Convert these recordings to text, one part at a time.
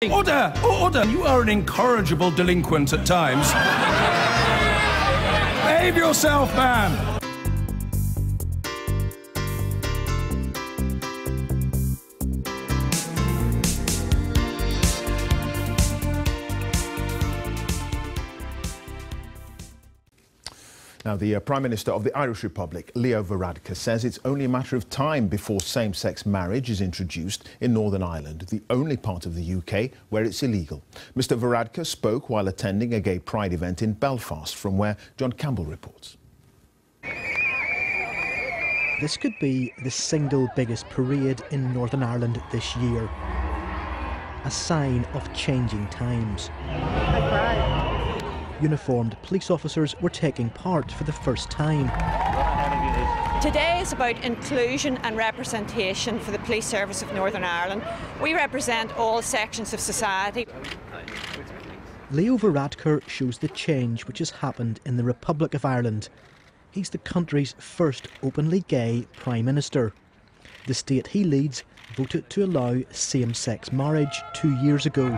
Order! Order! You are an incorrigible delinquent at times. Behave yourself, man! Now, the Prime Minister of the Irish Republic, Leo Varadkar, says it's only a matter of time before same-sex marriage is introduced in Northern Ireland, the only part of the UK where it's illegal. Mr Varadkar spoke while attending a gay pride event in Belfast, from where John Campbell reports. This could be the single biggest parade in Northern Ireland this year. A sign of changing times. Uniformed police officers were taking part for the first time. Today is about inclusion and representation for the Police Service of Northern Ireland. We represent all sections of society. Leo Varadkar shows the change which has happened in the Republic of Ireland. He's the country's first openly gay Prime Minister. The state he leads voted to allow same-sex marriage 2 years ago.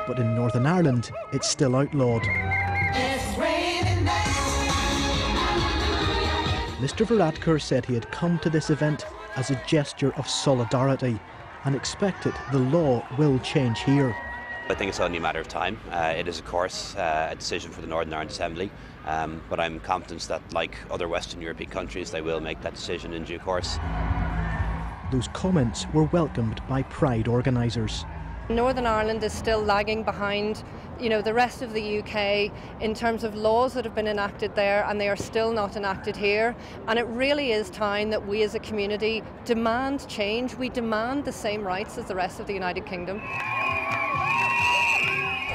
But in Northern Ireland, it's still outlawed. Mr Varadkar said he had come to this event as a gesture of solidarity and expected the law will change here. I think it's only a matter of time. It is, of course, a decision for the Northern Ireland Assembly, but I'm confident that, like other Western European countries, they will make that decision in due course. Those comments were welcomed by Pride organisers. Northern Ireland is still lagging behind, the rest of the UK in terms of laws that have been enacted there, and they are still not enacted here. And it really is time that we as a community demand change. We demand the same rights as the rest of the United Kingdom.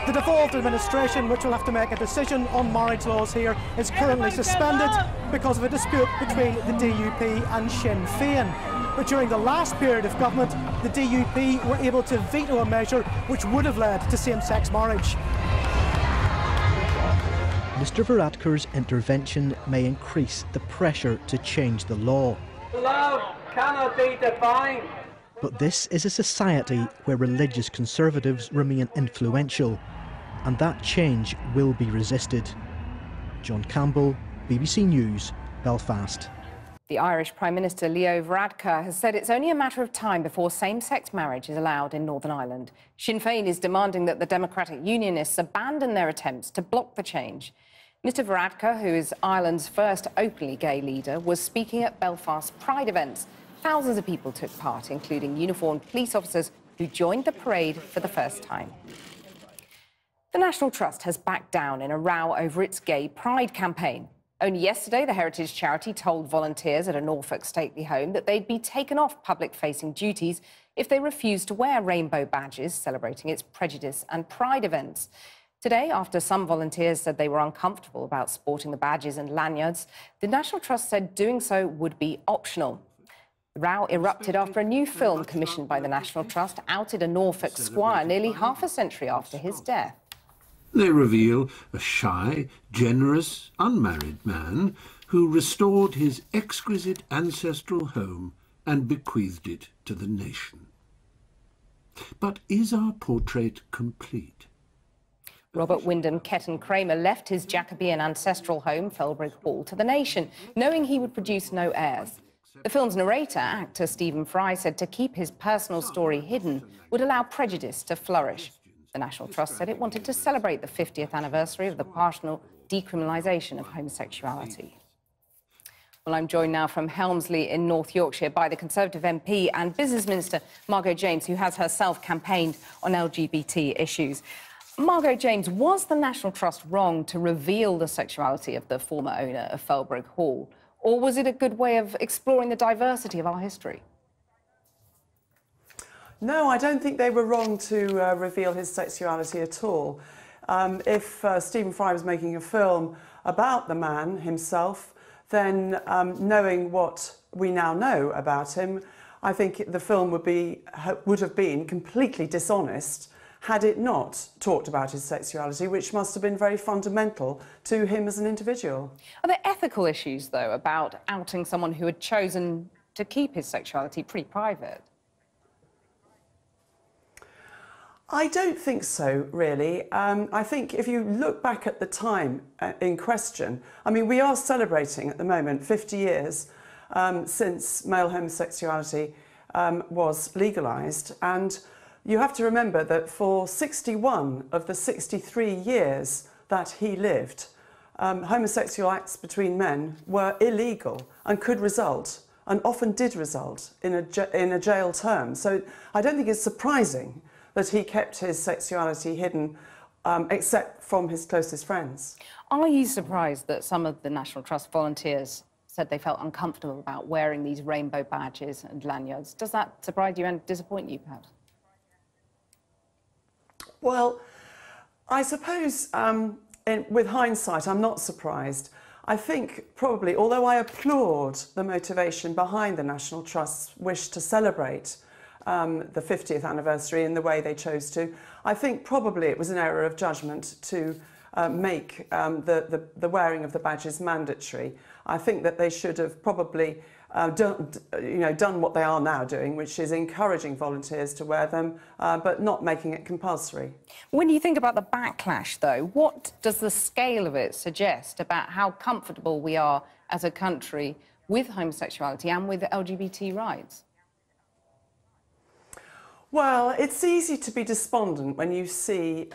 The devolved administration, which will have to make a decision on marriage laws here, is currently suspended because of a dispute between the DUP and Sinn Féin. But during the last period of government, the DUP were able to veto a measure which would have led to same-sex marriage. Mr Varadkar's intervention may increase the pressure to change the law. Love cannot be defined. But this is a society where religious conservatives remain influential, and that change will be resisted. John Campbell, BBC News, Belfast. The Irish Prime Minister Leo Varadkar has said it's only a matter of time before same-sex marriage is allowed in Northern Ireland. Sinn Féin is demanding that the Democratic Unionists abandon their attempts to block the change. Mr Varadkar, who is Ireland's first openly gay leader, was speaking at Belfast Pride events. Thousands of people took part, including uniformed police officers who joined the parade for the first time. The National Trust has backed down in a row over its gay pride campaign. Only yesterday, the heritage charity told volunteers at a Norfolk stately home that they'd be taken off public-facing duties if they refused to wear rainbow badges celebrating its prejudice and pride events. Today, after some volunteers said they were uncomfortable about sporting the badges and lanyards, the National Trust said doing so would be optional. The row erupted after a new film commissioned by the National Trust outed a Norfolk squire nearly half a century after his death. They reveal a shy, generous, unmarried man who restored his exquisite ancestral home and bequeathed it to the nation. But is our portrait complete? Robert Wyndham Ketton Kramer left his Jacobean ancestral home, Felbrigg Hall, to the nation, knowing he would produce no heirs. The film's narrator, actor Stephen Fry, said to keep his personal story hidden would allow prejudice to flourish. The National Trust said it wanted to celebrate the 50th anniversary of the partial decriminalisation of homosexuality. Well, I'm joined now from Helmsley in North Yorkshire by the Conservative MP and Business Minister Margot James, who has herself campaigned on LGBT issues. Margot James, was the National Trust wrong to reveal the sexuality of the former owner of Felbrigg Hall, or was it a good way of exploring the diversity of our history? No, I don't think they were wrong to reveal his sexuality at all. If Stephen Fry was making a film about the man himself, then knowing what we now know about him, I think the film would have been completely dishonest had it not talked about his sexuality, which must have been very fundamental to him as an individual. Are there ethical issues, though, about outing someone who had chosen to keep his sexuality pretty private? I don't think so, really. I think if you look back at the time in question, I mean, we are celebrating at the moment 50 years since male homosexuality was legalised, and you have to remember that for 61 of the 63 years that he lived, homosexual acts between men were illegal and could result, and often did result, in a jail term. So I don't think it's surprising that he kept his sexuality hidden, except from his closest friends. Are you surprised that some of the National Trust volunteers said they felt uncomfortable about wearing these rainbow badges and lanyards? Does that surprise you and disappoint you, perhaps? Well, I suppose with hindsight, I'm not surprised. I think probably, although I applaud the motivation behind the National Trust's wish to celebrate the 50th anniversary in the way they chose to, I think probably it was an error of judgment to make the wearing of the badges mandatory. I think that they should have probably done what they are now doing, which is encouraging volunteers to wear them, but not making it compulsory. When you think about the backlash, though, what does the scale of it suggest about how comfortable we are as a country with homosexuality and with LGBT rights? Well, it's easy to be despondent when you see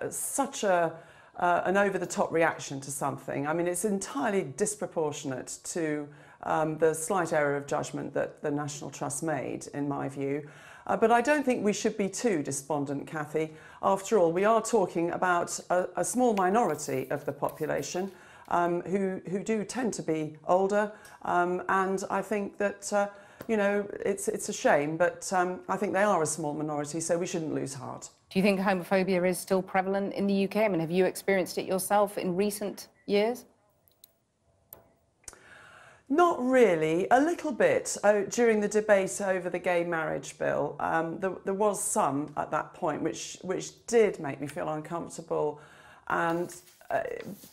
such an over-the-top reaction to something. I mean, it's entirely disproportionate to the slight error of judgment that the National Trust made, in my view. But I don't think we should be too despondent, Cathy. After all, we are talking about a small minority of the population who do tend to be older, and I think that you know, it's a shame, but I think they are a small minority, so we shouldn't lose heart. Do you think homophobia is still prevalent in the UK? I mean, have you experienced it yourself in recent years? Not really. A little bit. During the debate over the gay marriage bill, there was some at that point which did make me feel uncomfortable, and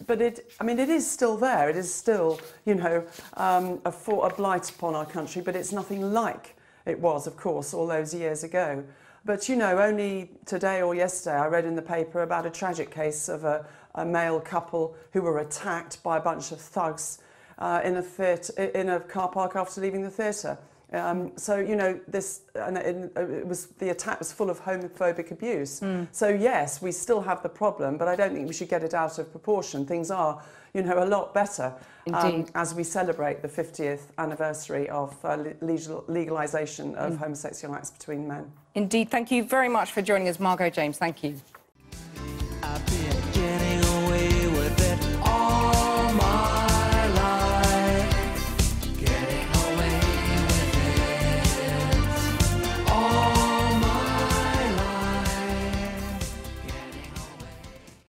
but it is still there. It is still, you know, a blight upon our country, but it's nothing like it was, of course, all those years ago. But, you know, only today or yesterday I read in the paper about a tragic case of a male couple who were attacked by a bunch of thugs in a car park after leaving the theatre. So, you know, the attack was full of homophobic abuse. So, yes, we still have the problem, but I don't think we should get it out of proportion. Things are, you know, a lot better as we celebrate the 50th anniversary of legalisation of homosexual acts between men. Indeed. Thank you very much for joining us, Margot James. Thank you.